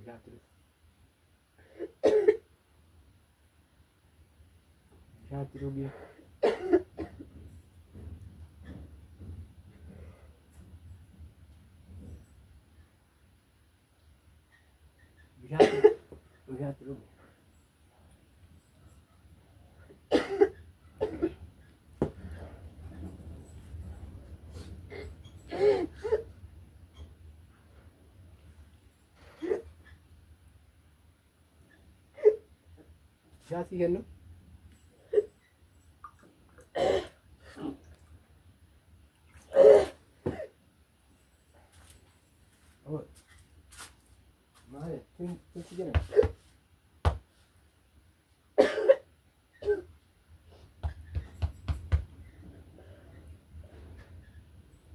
Bishaatti dhugi. Bishaatti dhugi. Bishaatti kennu. Maal? Tinti jedhama.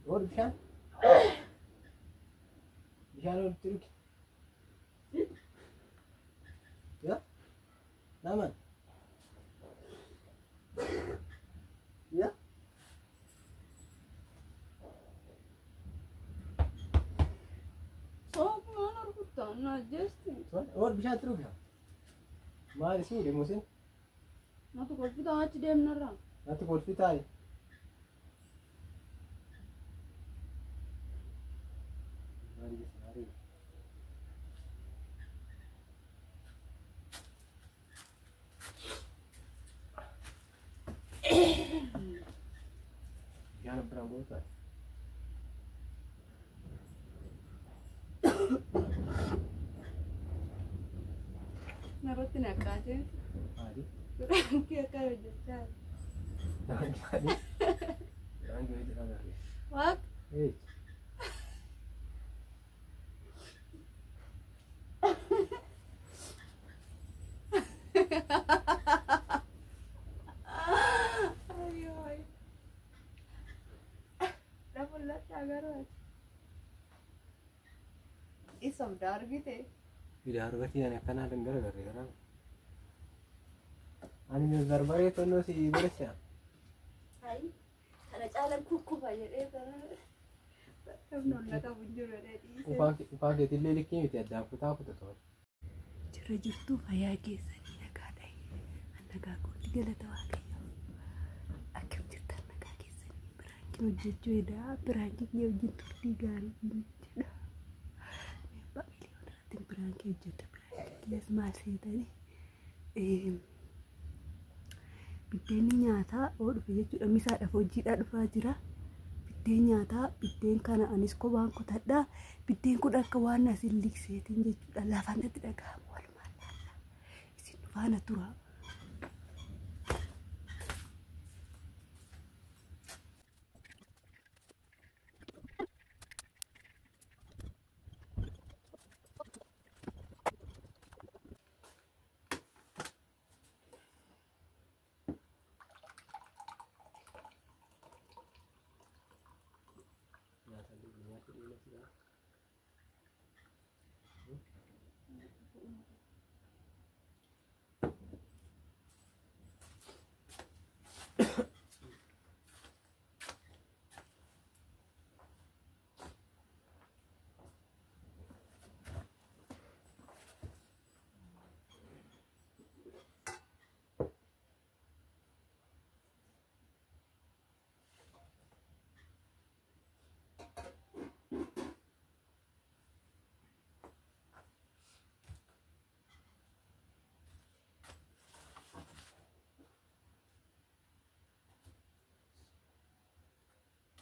Ool bishaan. Bishaan olitti dhugi. Yaa? Naman. Yaa? Ool bishaatti dhugi. Maal isin deemuusin? Natu kolfitaa achi deemnarraa. Natti kolfitaa. Jangan pernah bosan. Naroti nak aja. Hari. Kira kaya jajal. Jangan jadi. Jangan jadi tidak hari. Wak. Eh. Ayo. Dapat lah cagar. Isam dar gitu. Tidak harus yang karena dengar gara-gara. Ani berbara itu no si beresnya. Hai. Ada jalan kuku aja deh karena. Nonna ka bunjur ada di. Upah kita lilik ni itu ada aku tahu tu. Jira jirtu fayyaa keessanii nagaadha. Nagaa kooti galata waaqayyo. Akkam jirtan nagaa keessanii biraankii hojjechuu edaa biraankii kiyya wajjin turtii gaarii jedha. Meebbaa miliyoona irratti biraankii hojjeta biraankii kiyyas maal seetanii biddeenni nyaataa oo dhufe jechuudha misaadhaaf hojiidhaa dhufaa jira. Biddeen nyaataa biddeen kana anis kophaan kutadhaa biddeen kun akka waan asin likseetiin jechuudha lafaan itti dhaga'amu. Faana tura.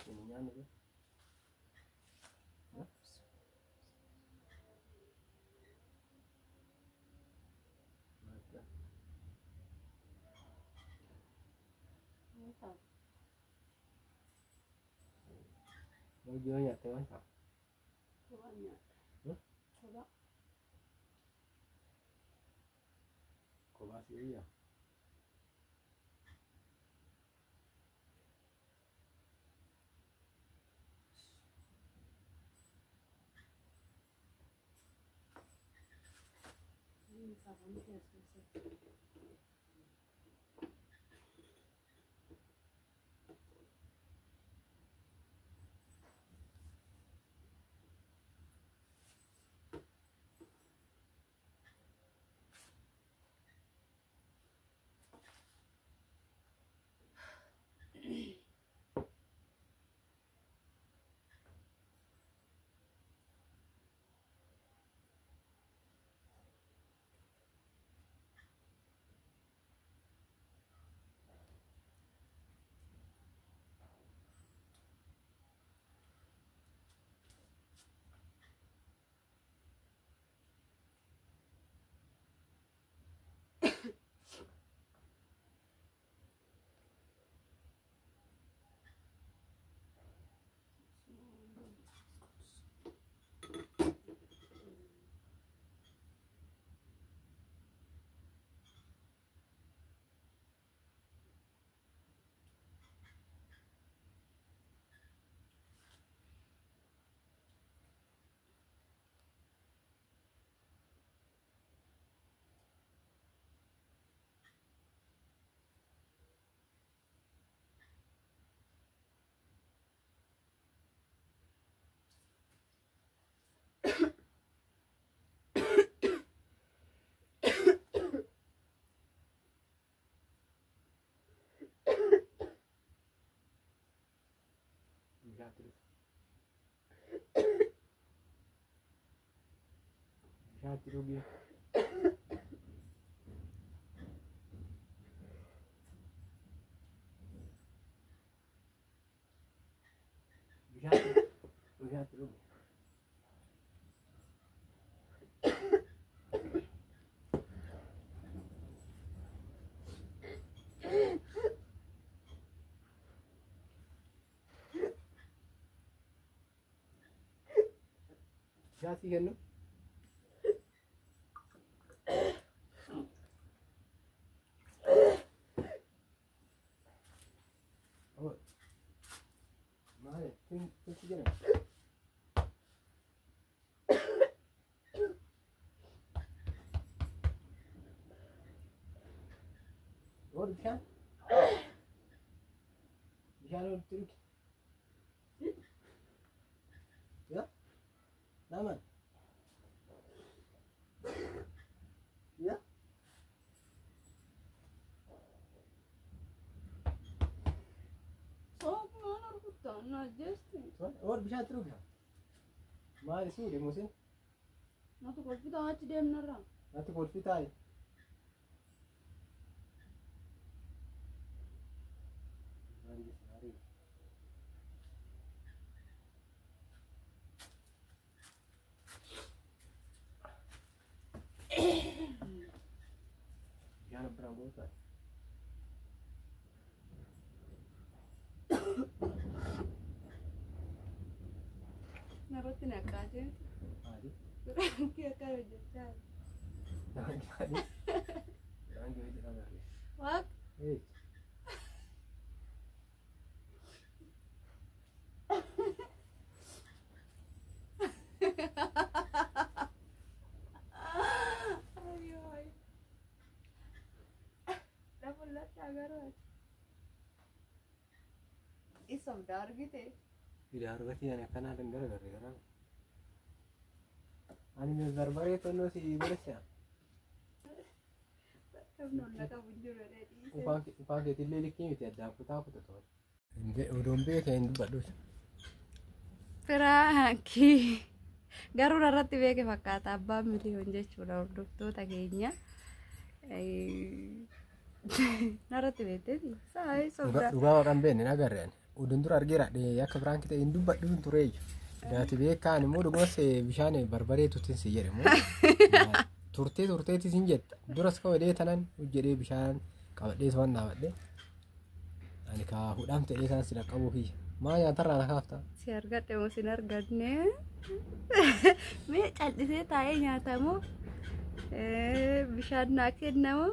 Ini anu. Mau jual nyata kan? Coba nyata. Coba. Coba sih ya. Ini sabun dia selesai. Bishaatti dhugi. Bishaatti dhugi. Bishaatti kennu. Maali? Tinti jedhama. Ool bishaan? Bishaan oolti dhugi. Ya? Naman? Ya? Ool bishaatti dhugi. Maali suudhe musin? Natu kolfitaa achi deemnarraa. Natti kolfi taa'e. Bishaan biraan boota. Narratti naqaatee. Maali? Biraanki akka hojjechaa. Daangaadhi. Daangaa hojii dhagarre. Waaq. Isam dargite. Tidak argati yang kana dengar gara-gara. Ani barbare tono si beresya. Nonna ka bunjuru ready. Upah ke tille likki miti adda aku tahu to. Udombe ke indu badus. Biraanki. Garuu irratti beeke fakkaata abbaan miliyoon jechuudha hordoftoota keenya. Narratti beekteeti. Saayii sobdaa. Dhugaa kan beekne nagarreen. Udun dura argeera akka biraan kite indu badduun tureeyyu. Daati beekaan immoo dhugumas bishaan barbareetu tinsi jedhamu. Turteetti sin jetta. Duras ka wadee tanan hojjedhee bishaan qabadhee waan dhaabadhee. Ani ka hudhaan ta'ee isaan sila qabuu kiyya. Maa nyaatarraa na kaafta? Si argadhe moo sin argadne? Mee callisee taa'ee nyaatamu? Bishaan naa kennamu?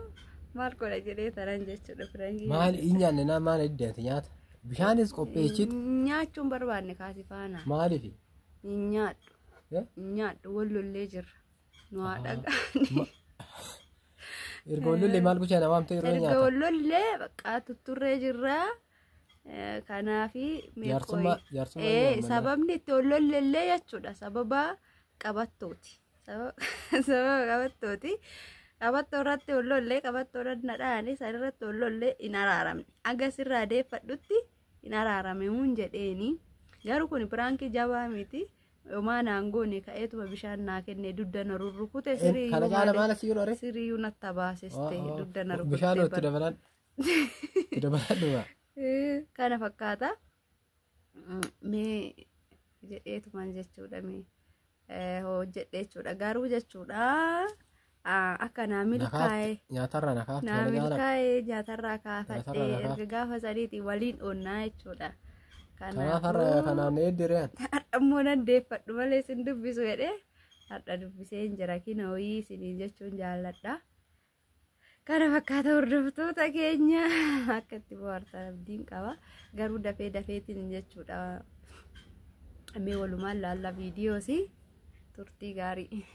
Maal godha jedhee tanan jechuudha Firaanki. Maal hin nyaanne naa maal iddeeti nyaata? Bishaanis qopheessitu. Nyaachuun barbaanne kaasi faana. Maaliif? Nyaadhu. Nyaadhu wallollee jirra. Nu haa dhagaani. Erga wallollee maal gocha namaa amtee yeroo nyaata? Erga wallollee bakka tutturree jirra. Kanaafi sababni itti wallollee jechuudha. Sababa qabattooti. Sababa qabattooti. Qabattoo irratti wallollee qabattoo irratti nadhaani san irratti wallollee hin araaramne. Agas irraa deeffadhutti hin araarame mun jedheeni. Garuu kun Firaankii jabaa miti. Yooma naangoone ka'eetuma bishaan naa kenne duddana rurrukute siriyyuu. Kana caala maal asii godhore? Siriyyuu natti baasiste duddana rurrukute. Bishaan itti dabalan. Itti dabalan dhugaa. Kana fakkaata. Mee jedheetumaan jechuudha mee hojjedhe jechuudha. Garuu jechuudha. Akka naamilkaa'ee nyaatarraa kaafadhee erga gaafa sadiitii waliin oonnaa jechuudha. Kanaafuu kanaan eeddireen. Ammoo nan deeffadhu malee sin dubbisu jedhee har'a dubbisee hin jira kina hoyii isiniin jechuun jaalladha. Kana fakkaata hordoftoota keenya akka itti bohaartan abdiin qaba. Garuu dafeetiin jechuudha. Mee walumaan laalla viidiyoos turtii gaarii.